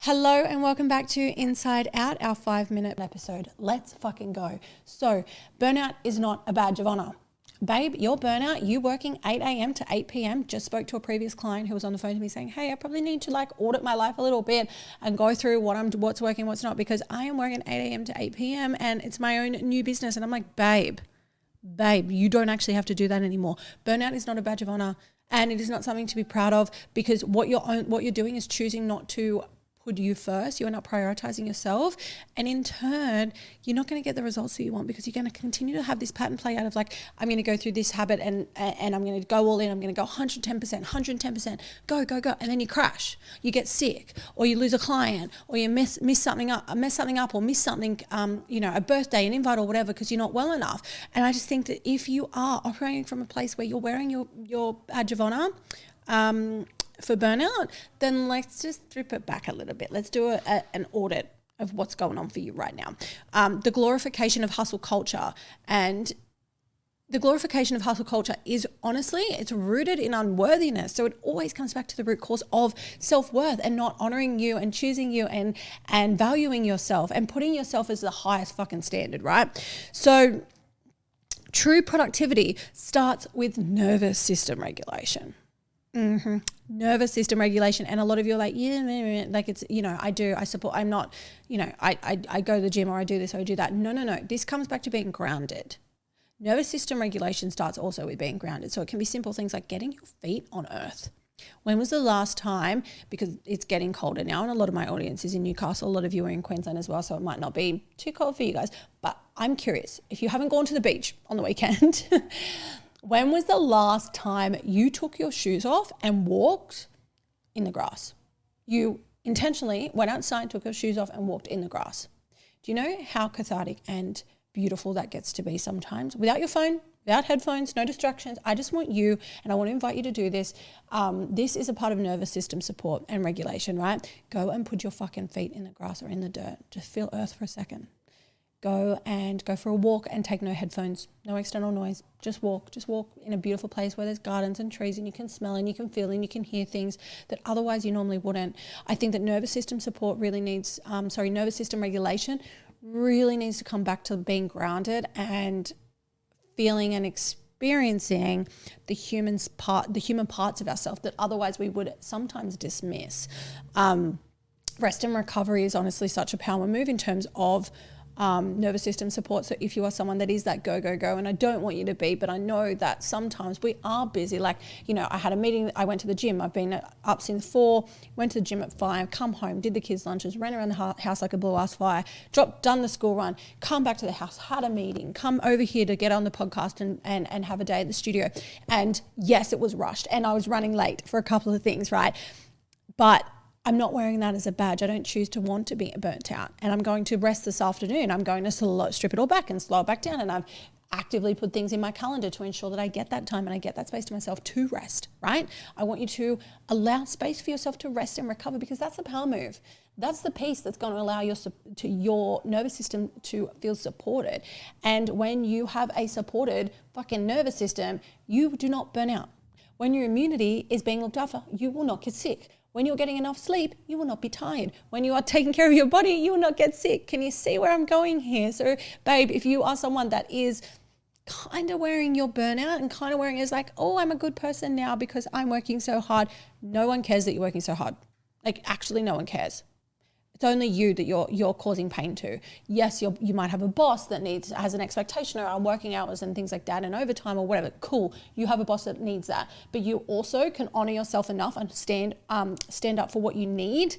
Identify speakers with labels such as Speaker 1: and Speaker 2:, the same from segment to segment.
Speaker 1: Hello and welcome back to Inside Out, our 5-minute episode. Let's fucking go. So, burnout is not a badge of honor. Babe, your burnout, you working 8 a.m. to 8 p.m. Just spoke to a previous client who was on the phone to me saying, hey, I probably need to audit my life a little bit and go through what's working, what's not, because I am working 8 a.m. to 8 p.m. and it's my own new business. And I'm like, babe, you don't actually have to do that anymore. Burnout is not a badge of honor and it is not something to be proud of, because what you're doing is choosing not to put you first. You're not prioritizing yourself, and in turn you're not going to get the results that you want, because you're going to continue to have this pattern play out of like, I'm going to go through this habit and I'm going to go all in, I'm going to go 110%, go, and then you crash, you get sick, or you lose a client, or you mess something up, or miss something, a birthday, an invite, or whatever, because you're not well enough. And I just think that if you are operating from a place where you're wearing your badge of honor for burnout, then let's just strip it back a little bit. Let's do an audit of what's going on for you right now. The glorification of hustle culture, and the glorification of hustle culture is honestly, it's rooted in unworthiness. So it always comes back to the root cause of self-worth and not honoring you and choosing you and valuing yourself and putting yourself as the highest fucking standard, right? So true productivity starts with nervous system regulation. Nervous system regulation. And a lot of you are like, yeah, like it's, I support, I'm not, I go to the gym, or I do this, or I do that. No. This comes back to being grounded. Nervous system regulation starts also with being grounded. So it can be simple things like getting your feet on earth. When was the last time, because it's getting colder now, and a lot of my audience is in Newcastle, a lot of you are in Queensland as well, so it might not be too cold for you guys, but I'm curious, if you haven't gone to the beach on the weekend, when was the last time you took your shoes off and walked in the grass? You intentionally went outside, took your shoes off and walked in the grass. Do you know how cathartic and beautiful that gets to be sometimes? Without your phone, without headphones, no distractions. I just want you, and I want to invite you to do this. This is a part of nervous system support and regulation, right? Go and put your fucking feet in the grass or in the dirt. Just feel earth for a second. Go for a walk and take no headphones, no external noise. Just walk in a beautiful place where there's gardens and trees and you can smell and you can feel and you can hear things that otherwise you normally wouldn't. I think that nervous system nervous system regulation really needs to come back to being grounded and feeling and experiencing the human parts of ourselves that otherwise we would sometimes dismiss. Rest and recovery is honestly such a power move in terms of nervous system support. So if you are someone that is that go, and I don't want you to be, but I know that sometimes we are busy. Like, I had a meeting, I went to the gym, I've been up since 4, went to the gym at 5, come home, did the kids' lunches, ran around the house like a blue-ass fire, done the school run, come back to the house, had a meeting, come over here to get on the podcast and have a day at the studio. And yes, it was rushed and I was running late for a couple of things, right? But I'm not wearing that as a badge. I don't choose to want to be burnt out. And I'm going to rest this afternoon. I'm going to strip it all back and slow it back down. And I've actively put things in my calendar to ensure that I get that time and I get that space to myself to rest, right? I want you to allow space for yourself to rest and recover, because that's the power move. That's the piece that's going to allow your nervous system to feel supported. And when you have a supported fucking nervous system, you do not burn out. When your immunity is being looked after, you will not get sick. When you're getting enough sleep, you will not be tired. When you are taking care of your body, you will not get sick. Can you see where I'm going here? So, babe, if you are someone that is kind of wearing your burnout and kind of wearing it as like, oh, I'm a good person now because I'm working so hard. No one cares that you're working so hard. Like, actually, no one cares. It's only you that you're causing pain to. Yes, you might have a boss that has an expectation around working hours and things like that and overtime or whatever. Cool, you have a boss that needs that. But you also can honor yourself enough and stand up for what you need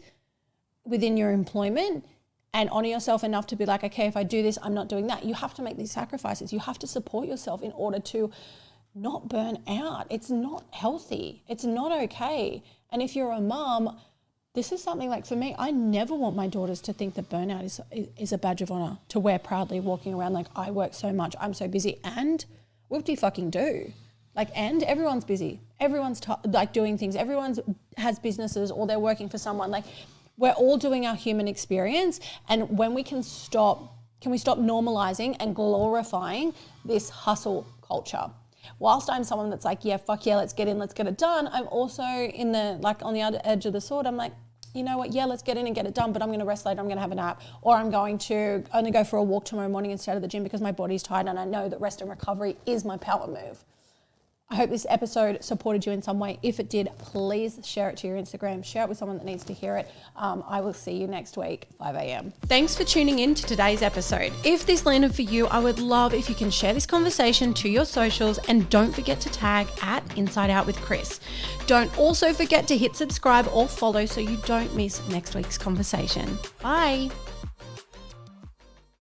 Speaker 1: within your employment, and honor yourself enough to be like, okay, if I do this, I'm not doing that. You have to make these sacrifices. You have to support yourself in order to not burn out. It's not healthy. It's not okay. And if you're a mom, this is something like, for me, I never want my daughters to think that burnout is a badge of honor to wear proudly, walking around like, I work so much, I'm so busy. And what do you fucking do? And everyone's busy. Everyone's doing things. Everyone has businesses, or they're working for someone. Like, we're all doing our human experience. And when we can we stop normalizing and glorifying this hustle culture? Whilst I'm someone that's like, yeah, fuck yeah, let's get in, let's get it done, I'm also on the other edge of the sword. I'm like, you know what, yeah, let's get in and get it done, but I'm going to rest later, I'm going to have a nap, or I'm going to only go for a walk tomorrow morning instead of the gym because my body's tired and I know that rest and recovery is my power move. I hope this episode supported you in some way. If it did, please share it to your Instagram. Share it with someone that needs to hear it. I will see you next week, 5 a.m. Thanks for tuning in to today's episode. If this landed for you, I would love if you can share this conversation to your socials, and don't forget to tag at Inside Out with Kris. Don't also forget to hit subscribe or follow so you don't miss next week's conversation. Bye.